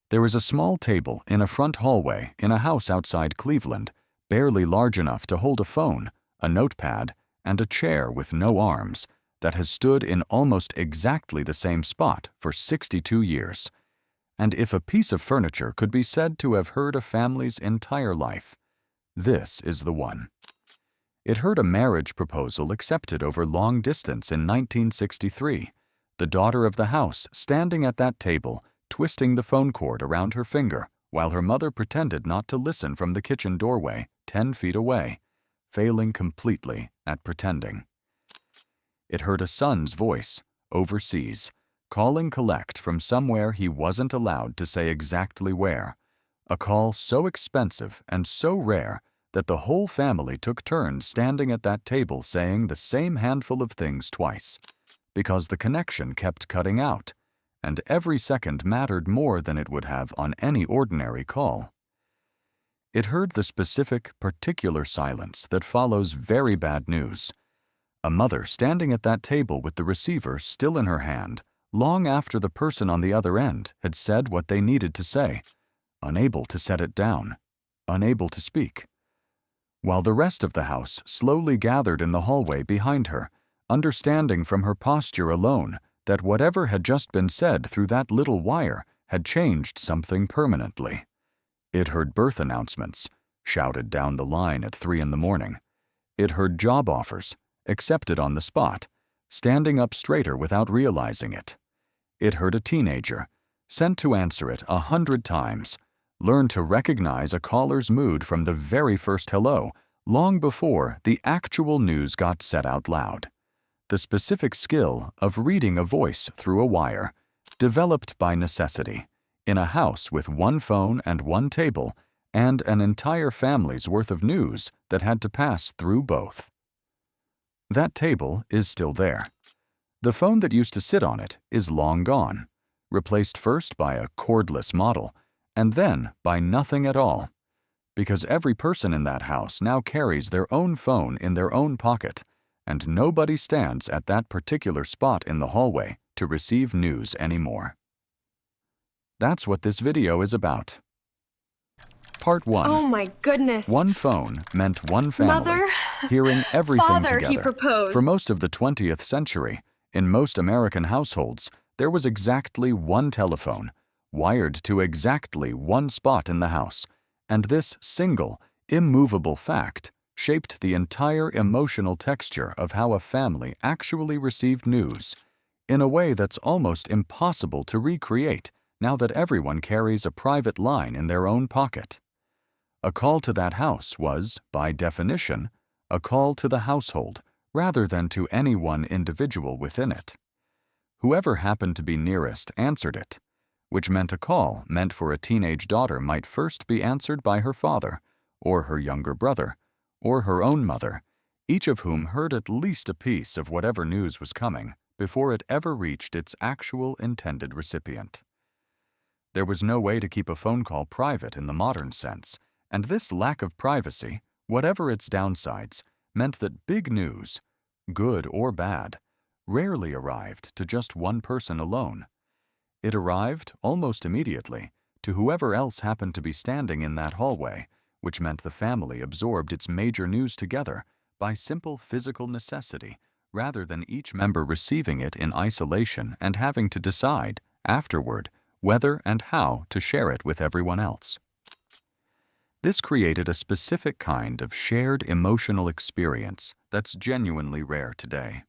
There is a small table in a front hallway in a house outside Cleveland, barely large enough to hold a phone, a notepad, and a chair with no arms, that has stood in almost exactly the same spot for 62 years. And if a piece of furniture could be said to have heard a family's entire life, this is the one. It heard a marriage proposal accepted over long distance in 1963, the daughter of the house standing at that table, twisting the phone cord around her finger while her mother pretended not to listen from the kitchen doorway 10 feet away, failing completely at pretending. It heard a son's voice, overseas, calling collect from somewhere he wasn't allowed to say exactly where, a call so expensive and so rare that the whole family took turns standing at that table saying the same handful of things twice, because the connection kept cutting out, and every second mattered more than it would have on any ordinary call. It heard the specific, particular silence that follows very bad news. A mother standing at that table with the receiver still in her hand, long after the person on the other end had said what they needed to say, unable to set it down, unable to speak. While the rest of the house slowly gathered in the hallway behind her, understanding from her posture alone that whatever had just been said through that little wire had changed something permanently. It heard birth announcements, shouted down the line at 3 in the morning. It heard job offers, accepted on the spot, standing up straighter without realizing it. It heard a teenager, sent to answer it 100 times, learn to recognize a caller's mood from the very first hello, long before the actual news got said out loud. The specific skill of reading a voice through a wire, developed by necessity, in a house with one phone and one table, and an entire family's worth of news that had to pass through both. That table is still there. The phone that used to sit on it is long gone, replaced first by a cordless model, and then by nothing at all, because every person in that house now carries their own phone in their own pocket, and nobody stands at that particular spot in the hallway to receive news anymore. That's what this video is about. Part 1. Oh my goodness. One phone meant one family, Mother, hearing everything Father, together. he proposed. For most of the 20th century, in most American households, there was exactly one telephone, wired to exactly one spot in the house, and this single, immovable fact shaped the entire emotional texture of how a family actually received news, in a way that's almost impossible to recreate now that everyone carries a private line in their own pocket. A call to that house was, by definition, a call to the household rather than to any one individual within it. Whoever happened to be nearest answered it, which meant a call meant for a teenage daughter might first be answered by her father, or her younger brother, or her own mother, each of whom heard at least a piece of whatever news was coming before it ever reached its actual intended recipient. There was no way to keep a phone call private in the modern sense, and this lack of privacy, whatever its downsides, meant that big news, good or bad, rarely arrived to just one person alone. It arrived, almost immediately, to whoever else happened to be standing in that hallway, which meant the family absorbed its major news together by simple physical necessity, rather than each member receiving it in isolation and having to decide, afterward, whether and how to share it with everyone else. This created a specific kind of shared emotional experience that's genuinely rare today.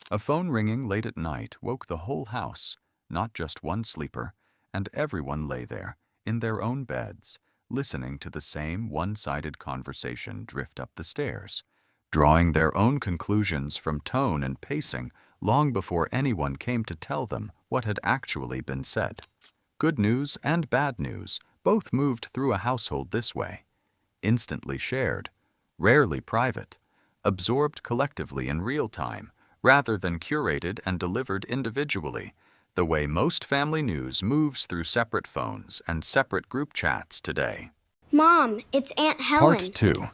A phone ringing late at night woke the whole house, not just one sleeper, and everyone lay there, in their own beds, listening to the same one-sided conversation drift up the stairs, drawing their own conclusions from tone and pacing long before anyone came to tell them what had actually been said. Good news and bad news both moved through a household this way, instantly shared, rarely private, absorbed collectively in real time, rather than curated and delivered individually, the way most family news moves through separate phones and separate group chats today. Mom, it's Aunt Helen. Part 2.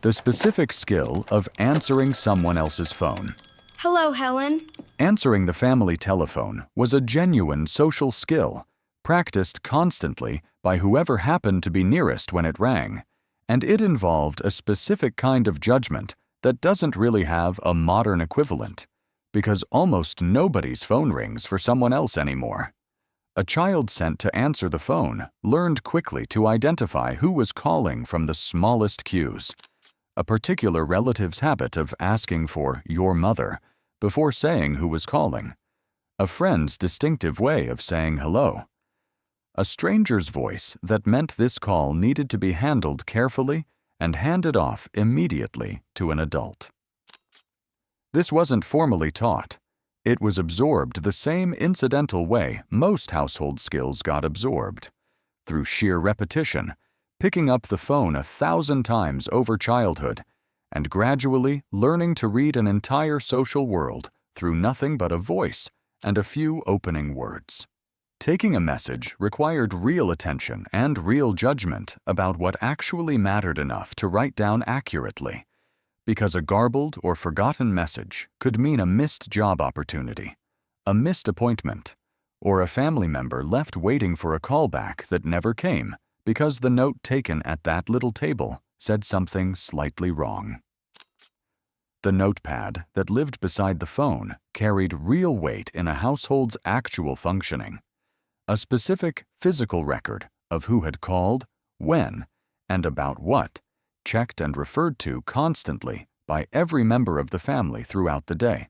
The specific skill of answering someone else's phone. Hello, Helen. Answering the family telephone was a genuine social skill, practiced constantly by whoever happened to be nearest when it rang, and it involved a specific kind of judgment that doesn't really have a modern equivalent, because almost nobody's phone rings for someone else anymore. A child sent to answer the phone learned quickly to identify who was calling from the smallest cues, a particular relative's habit of asking for "your mother" before saying who was calling, a friend's distinctive way of saying hello, a stranger's voice that meant this call needed to be handled carefully and handed off immediately to an adult. This wasn't formally taught. It was absorbed the same incidental way most household skills got absorbed, through sheer repetition, picking up the phone 1,000 times over childhood, and gradually learning to read an entire social world through nothing but a voice and a few opening words. Taking a message required real attention and real judgment about what actually mattered enough to write down accurately, because a garbled or forgotten message could mean a missed job opportunity, a missed appointment, or a family member left waiting for a callback that never came because the note taken at that little table said something slightly wrong. The notepad that lived beside the phone carried real weight in a household's actual functioning, a specific physical record of who had called, when, and about what, checked and referred to constantly by every member of the family throughout the day.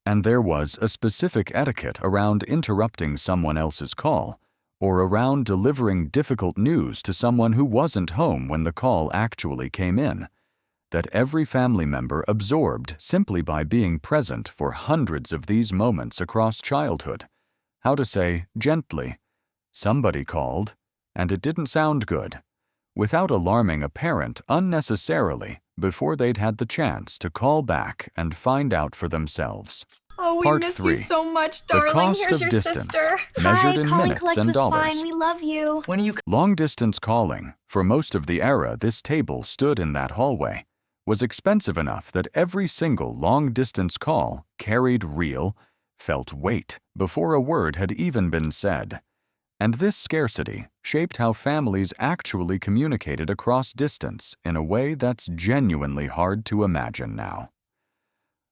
And there was a specific etiquette around interrupting someone else's call, or around delivering difficult news to someone who wasn't home when the call actually came in, that every family member absorbed simply by being present for hundreds of these moments across childhood. How to say gently, "Somebody called, and it didn't sound good," without alarming a parent unnecessarily before they'd had the chance to call back and find out for themselves. Oh, we Part miss 3. you so much, darling. The cost Here's of your distance, sister. measured Hi, in calling minutes collect and was dollars. fine. We love you. When are you Long-distance calling, for most of the era this table stood in that hallway, was expensive enough that every single long-distance call carried real, felt weight before a word had even been said. And this scarcity shaped how families actually communicated across distance in a way that's genuinely hard to imagine now.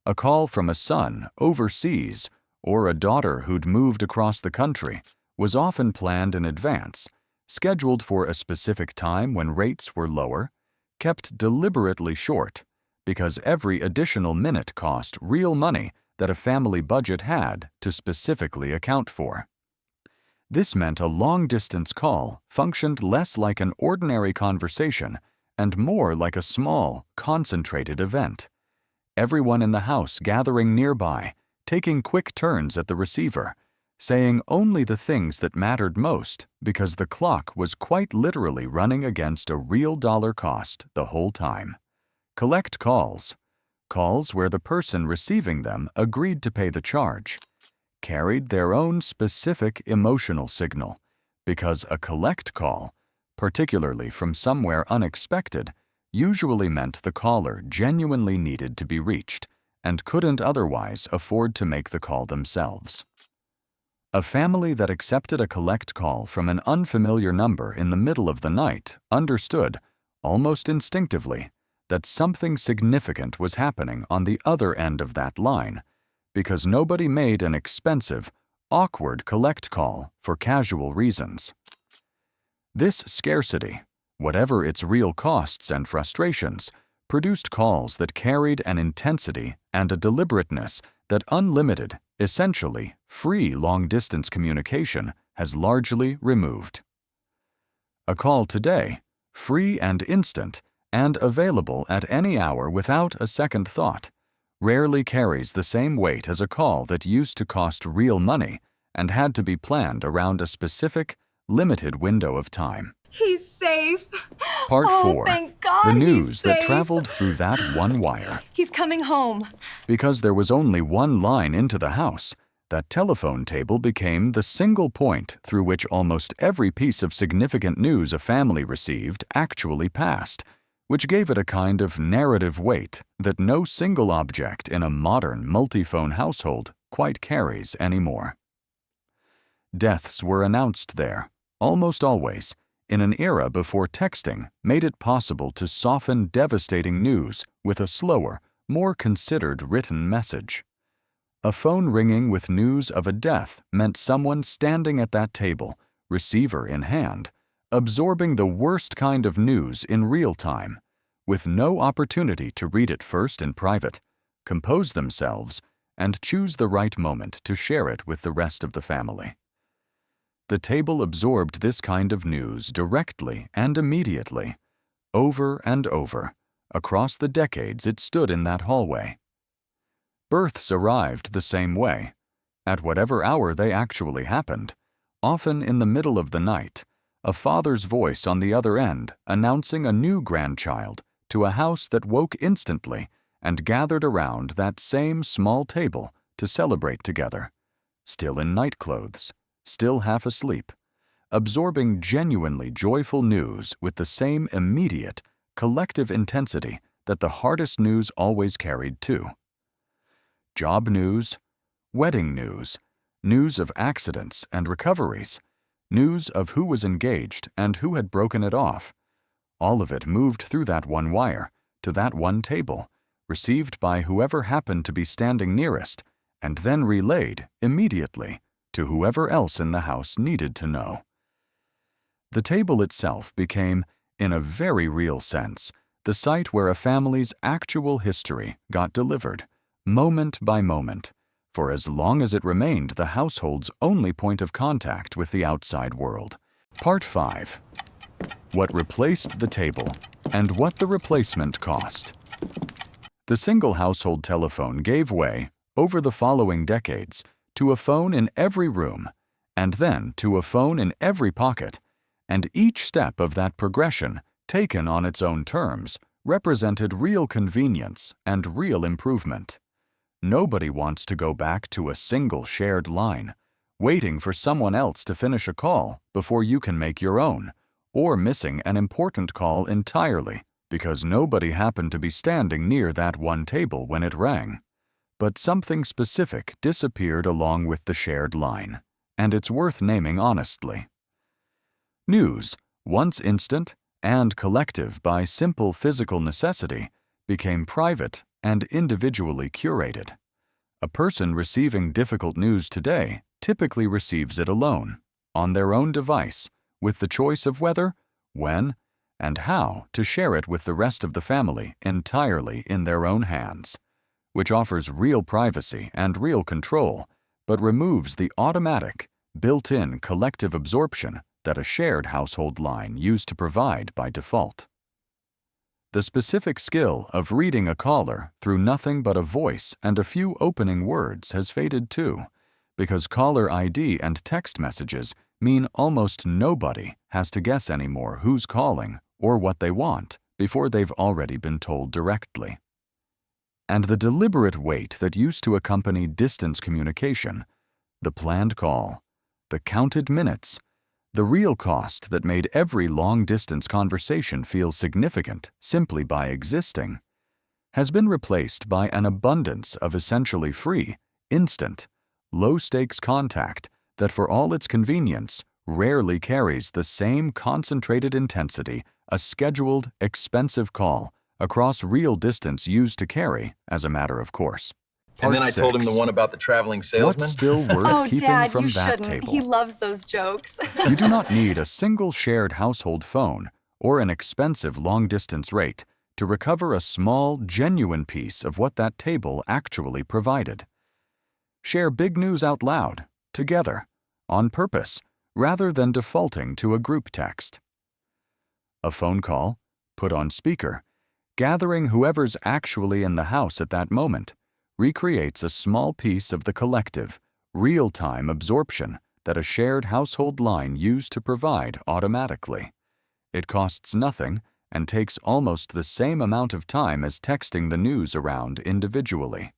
A call from a son overseas or a daughter who'd moved across the country was often planned in advance, scheduled for a specific time when rates were lower, kept deliberately short, because every additional minute cost real money that a family budget had to specifically account for. This meant a long-distance call functioned less like an ordinary conversation and more like a small, concentrated event. Everyone in the house gathering nearby, taking quick turns at the receiver, saying only the things that mattered most because the clock was quite literally running against a real dollar cost the whole time. Collect calls, calls where the person receiving them agreed to pay the charge, carried their own specific emotional signal, because a collect call, particularly from somewhere unexpected, usually meant the caller genuinely needed to be reached and couldn't otherwise afford to make the call themselves. A family that accepted a collect call from an unfamiliar number in the middle of the night understood, almost instinctively, that something significant was happening on the other end of that line, because nobody made an expensive, awkward collect call for casual reasons. This scarcity, whatever its real costs and frustrations, produced calls that carried an intensity and a deliberateness that unlimited, essentially free long-distance communication has largely removed. A call today, free and instant, and available at any hour without a second thought, rarely carries the same weight as a call that used to cost real money and had to be planned around a specific, limited window of time. He's safe. Part 4. Thank God The he's news that safe. traveled through that one wire. He's coming home. Because there was only one line into the house, that telephone table became the single point through which almost every piece of significant news a family received actually passed, which gave it a kind of narrative weight that no single object in a modern multi-phone household quite carries anymore. Deaths were announced there, almost always, in an era before texting made it possible to soften devastating news with a slower, more considered written message. A phone ringing with news of a death meant someone standing at that table, receiver in hand, absorbing the worst kind of news in real time, with no opportunity to read it first in private, compose themselves, and choose the right moment to share it with the rest of the family. The table absorbed this kind of news directly and immediately, over and over, across the decades it stood in that hallway. Births arrived the same way, at whatever hour they actually happened, often in the middle of the night, a father's voice on the other end announcing a new grandchild to a house that woke instantly and gathered around that same small table to celebrate together, still in nightclothes, still half asleep, absorbing genuinely joyful news with the same immediate, collective intensity that the hardest news always carried too. Job news, wedding news, news of accidents and recoveries, news of who was engaged and who had broken it off. All of it moved through that one wire, to that one table, received by whoever happened to be standing nearest, and then relayed, immediately, to whoever else in the house needed to know. The table itself became, in a very real sense, the site where a family's actual history got delivered, moment by moment, for as long as it remained the household's only point of contact with the outside world. Part 5. What replaced the table, and what the replacement cost. The single household telephone gave way, over the following decades, to a phone in every room, and then to a phone in every pocket, and each step of that progression, taken on its own terms, represented real convenience and real improvement. Nobody wants to go back to a single shared line, waiting for someone else to finish a call before you can make your own, or missing an important call entirely because nobody happened to be standing near that one table when it rang. But something specific disappeared along with the shared line, and it's worth naming honestly. News, once instant and collective by simple physical necessity, became private and individually curated. A person receiving difficult news today typically receives it alone, on their own device, with the choice of whether, when, and how to share it with the rest of the family entirely in their own hands, which offers real privacy and real control, but removes the automatic, built-in collective absorption that a shared household line used to provide by default. The specific skill of reading a caller through nothing but a voice and a few opening words has faded too, because caller ID and text messages mean almost nobody has to guess anymore who's calling or what they want before they've already been told directly. And the deliberate wait that used to accompany distance communication, the planned call, the counted minutes, the real cost that made every long-distance conversation feel significant simply by existing, has been replaced by an abundance of essentially free, instant, low-stakes contact that for all its convenience rarely carries the same concentrated intensity a scheduled, expensive call across real distance used to carry as a matter of course. And then I told him 6. the one about the traveling salesman. What's still worth Oh, keeping Dad, from you that shouldn't. table? He loves those jokes. You do not need a single shared household phone or an expensive long-distance rate to recover a small, genuine piece of what that table actually provided. Share big news out loud, together, on purpose, rather than defaulting to a group text. A phone call, put on speaker, gathering whoever's actually in the house at that moment, recreates a small piece of the collective, real-time absorption that a shared household line used to provide automatically. It costs nothing and takes almost the same amount of time as texting the news around individually.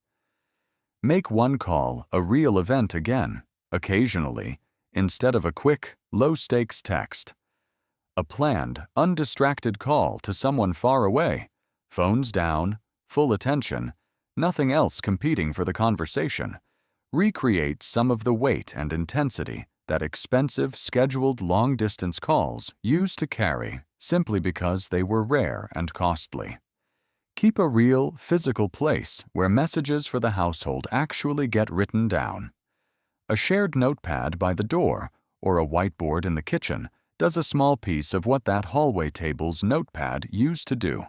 Make one call a real event again, occasionally, instead of a quick, low-stakes text. A planned, undistracted call to someone far away, phones down, full attention, nothing else competing for the conversation, recreates some of the weight and intensity that expensive, scheduled long-distance calls used to carry simply because they were rare and costly. Keep a real, physical place where messages for the household actually get written down. A shared notepad by the door or a whiteboard in the kitchen does a small piece of what that hallway table's notepad used to do,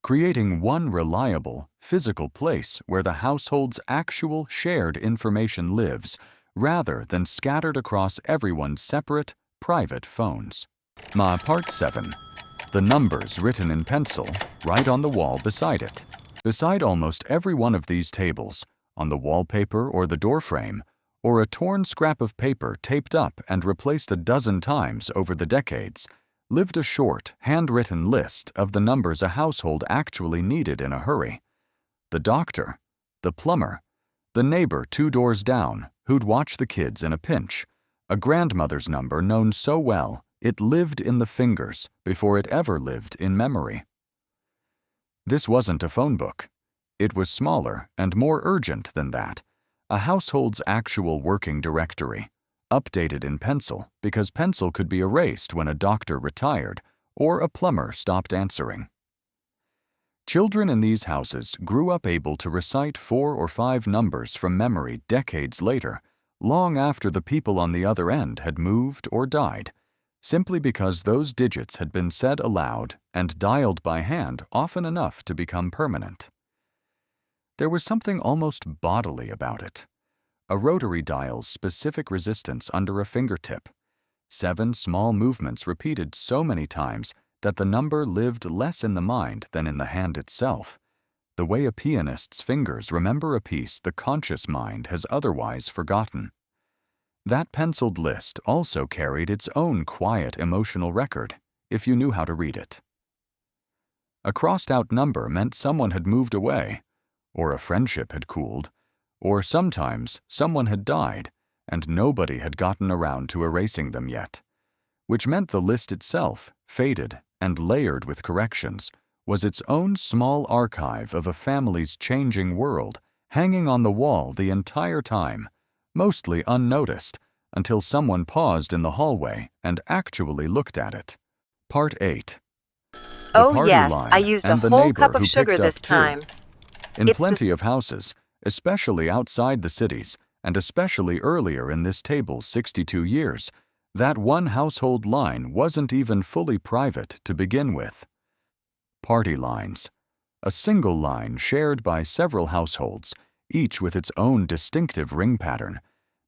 creating one reliable, physical place where the household's actual shared information lives, rather than scattered across everyone's separate, private phones. Part 7. The numbers written in pencil, right on the wall beside it. Beside almost every one of these tables, on the wallpaper or the doorframe, or a torn scrap of paper taped up and replaced a dozen times over the decades, lived a short, handwritten list of the numbers a household actually needed in a hurry. The doctor, the plumber, the neighbor 2 doors down who'd watch the kids in a pinch, a grandmother's number known so well it lived in the fingers before it ever lived in memory. This wasn't a phone book. It was smaller and more urgent than that, a household's actual working directory, updated in pencil because pencil could be erased when a doctor retired or a plumber stopped answering. Children in these houses grew up able to recite 4 or 5 numbers from memory decades later, long after the people on the other end had moved or died, simply because those digits had been said aloud and dialed by hand often enough to become permanent. There was something almost bodily about it. A rotary dial's specific resistance under a fingertip. 7 small movements repeated so many times that the number lived less in the mind than in the hand itself, the way a pianist's fingers remember a piece the conscious mind has otherwise forgotten. That penciled list also carried its own quiet emotional record, if you knew how to read it. A crossed-out number meant someone had moved away, or a friendship had cooled, or sometimes someone had died and nobody had gotten around to erasing them yet, which meant the list itself, faded and layered with corrections, was its own small archive of a family's changing world, hanging on the wall the entire time, mostly unnoticed, until someone paused in the hallway and actually looked at it. Part 8. Oh yes, I used a whole cup of sugar this time. In plenty of houses, especially outside the cities, and especially earlier in this table's 62 years, that one household line wasn't even fully private to begin with. Party lines. A single line shared by several households, each with its own distinctive ring pattern,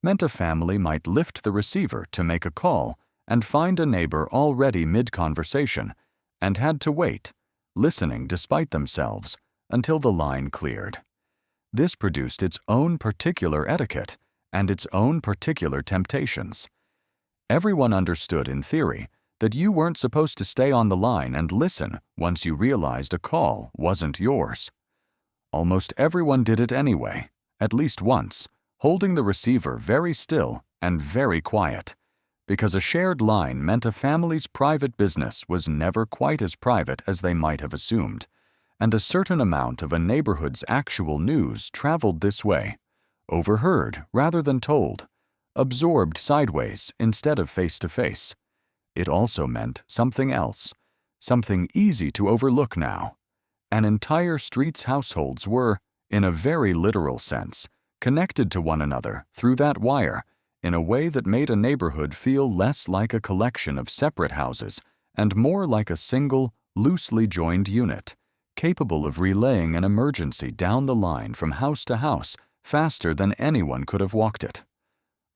meant a family might lift the receiver to make a call and find a neighbor already mid-conversation, and had to wait, listening despite themselves, until the line cleared. This produced its own particular etiquette and its own particular temptations. Everyone understood in theory that you weren't supposed to stay on the line and listen once you realized a call wasn't yours. Almost everyone did it anyway, at least once, holding the receiver very still and very quiet, because a shared line meant a family's private business was never quite as private as they might have assumed, and a certain amount of a neighborhood's actual news traveled this way, overheard rather than told, absorbed sideways instead of face-to-face. It also meant something else, something easy to overlook now. An entire street's households were, in a very literal sense, connected to one another through that wire in a way that made a neighborhood feel less like a collection of separate houses and more like a single, loosely joined unit, capable of relaying an emergency down the line from house to house faster than anyone could have walked it.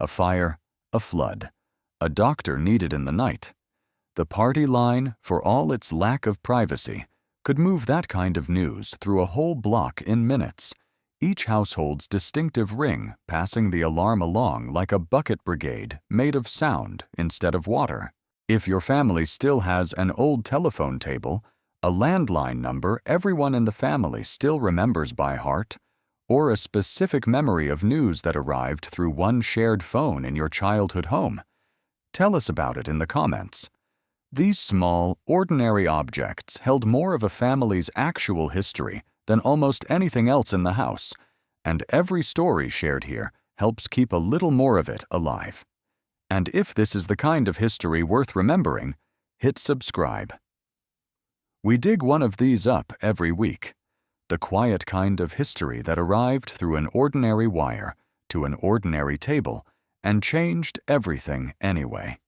A fire, a flood, a doctor needed in the night. The party line, for all its lack of privacy, could move that kind of news through a whole block in minutes, each household's distinctive ring passing the alarm along like a bucket brigade made of sound instead of water. If your family still has an old telephone table, a landline number everyone in the family still remembers by heart, or a specific memory of news that arrived through one shared phone in your childhood home, tell us about it in the comments. These small, ordinary objects held more of a family's actual history than almost anything else in the house, and every story shared here helps keep a little more of it alive. And if this is the kind of history worth remembering, hit subscribe. We dig one of these up every week. The quiet kind of history that arrived through an ordinary wire to an ordinary table and changed everything anyway.